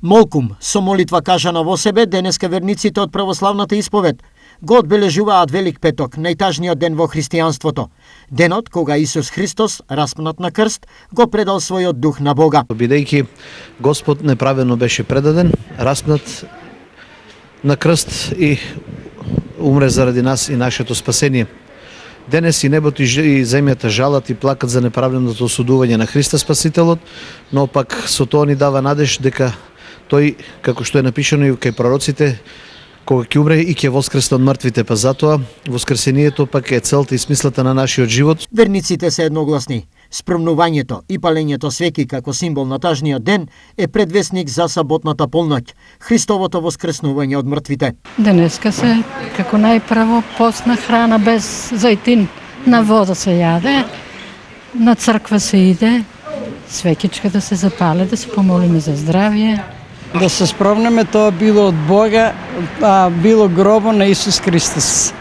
Молкум, со молитва кажана во себе, денеска верниците од православната исповед го одбележуваат Велик петок, најтажниот ден во христијанството. Денот кога Исус Христос, распнат на крст, го предал својот дух на Бога. Бидејќи Господ неправедно беше предаден, распнат на крст и умре заради нас и нашето спасение. Денес и небото и земјата жалат и плакат за неправедното осудување на Христа Спасителот, но пак со тоа ни дава надеж дека тој, како што е напишано и кај пророците, кога ќе умре и ќе воскресне од мртвите, па затоа воскресението пак е целта и смислата на нашиот живот. Верниците се едногласни. Спремнувањето и палењето свеки како символ на тажниот ден е предвесник за саботната полноќ, Христовото воскреснување од мртвите. Денеска се како најпрво постна храна без зајтин, на вода се јаде, на црква се иде, свекичка да се запале, да се помолиме за здравје. Да се спомнеме, тоа било од Бога, било гробо на Исус Христос.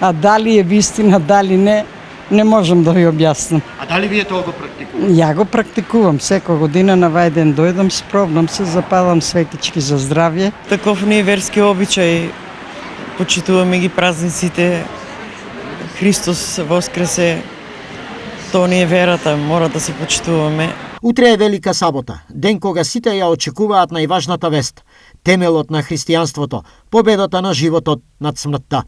А дали е вистина, дали не можам да ви објаснам. А дали вие тоа го практикувате? Ја го практикувам секоја година, на Вајден дојдам, спробнам се, запалам светички за здравје. Таков не е верски обичај, почитуваме ги празниците, Христос воскресе, тоа не е верата, мора да се почитуваме. Утре е Велика сабота, ден кога сите ја очекуваат најважната вест, темелот на христијанството, победата на животот над смртта.